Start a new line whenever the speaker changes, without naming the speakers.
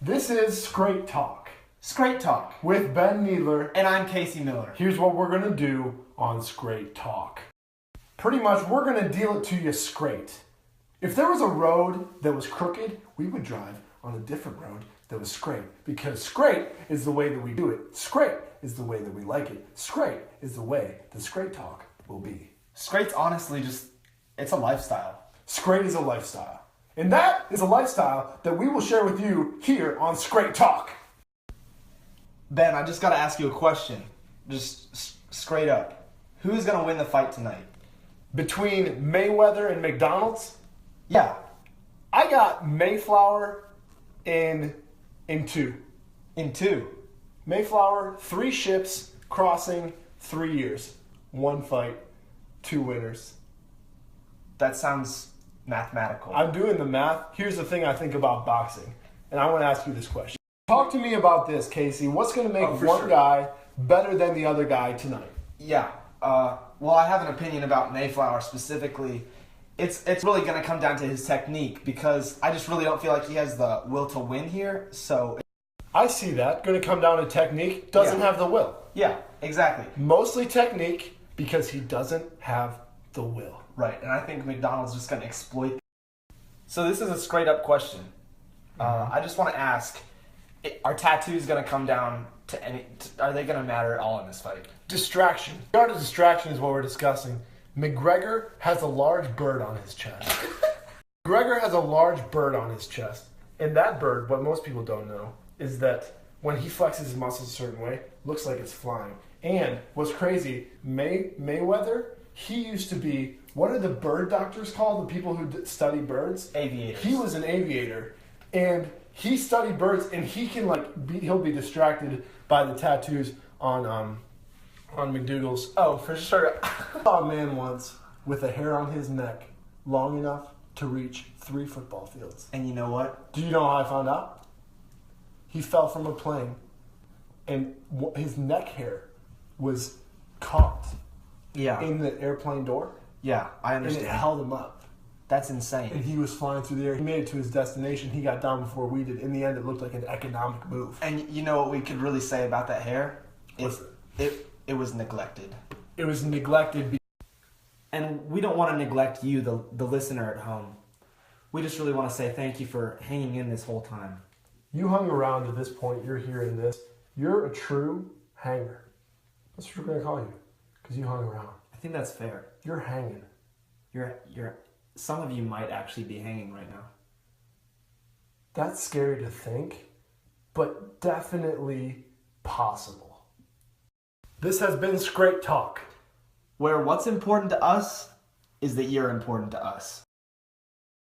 This is SkraightTalk
SkraightTalk.
with Ben Needler.
And I'm Casey Miller.
Here's what we're going to do on SkraightTalk. Pretty much, we're going to deal it to you straight. If there was a road that was crooked, we would drive on a different road that was straight. Because straight is the way that we do it. Straight is the way that we like it. Straight is the way the SkraightTalk will be.
Straight's honestly it's a lifestyle.
Straight is a lifestyle. And that is a lifestyle that we will share with you here on SkraightTalk.
Ben, I just got to ask you a question. Just straight up. Who's going to win the fight tonight?
Between Mayweather and McDonald's,
Yeah,
I got Mayflower in two.
in two.
Mayflower, 3 ships crossing 3 years. 1 fight, 2 winners.
That sounds mathematical.
I'm doing the math. Here's the thing I think about boxing, and I want to ask you this question. Talk to me about this, Casey. What's going to make
for
one
sure.
guy better than the other guy tonight?
Yeah. Well, I have an opinion about Mayflower specifically. It's really going to come down to his technique because I just really don't feel like he has the will to win here. So,
I see that. Going to come down to technique. Doesn't
Yeah.
have the will.
yeah, exactly.
Mostly technique because he doesn't have the will.
Right, and I think McDonald's just going to exploit. So this is a straight up question. I just want to ask, are tattoos going to come down to any? Are they going to matter at all in this fight?
Distraction. The art of distraction is what we're discussing. McGregor has a large bird on his chest. McGregor has a large bird on his chest. And that bird, what most people don't know, is that when he flexes his muscles a certain way, looks like it's flying. And what's crazy, Mayweather, he used to be, what are the bird doctors called? The people who study birds?
Aviators.
He was an aviator. And he studied birds, and he can he'll be distracted by the tattoos on McDougal's.
Oh, for sure.
I saw a man once with a hair on his neck long enough to reach 3 football fields.
And you know what?
Do you know how I found out? He fell from a plane, and his neck hair was caught
Yeah.
in the airplane door,
Yeah, I
and it
understand.
held him up.
That's
And
insane.
he was flying through the air. He made it to his destination. He got down before we did. In the end, it looked like an economic move.
And you know what we could really say about that hair?
What's
It was neglected.
It was neglected.
And we don't want to neglect you, the listener at home. We just really want to say thank you for hanging in this whole time.
You hung around to this point. You're hearing this. You're a true hanger. That's what we're going to call you, because you hung around.
I think that's fair.
You're hanging.
Some of you might actually be hanging right now.
That's scary to think, but definitely possible. This has been SkraightTalk.
Where what's important to us is that you're important to us.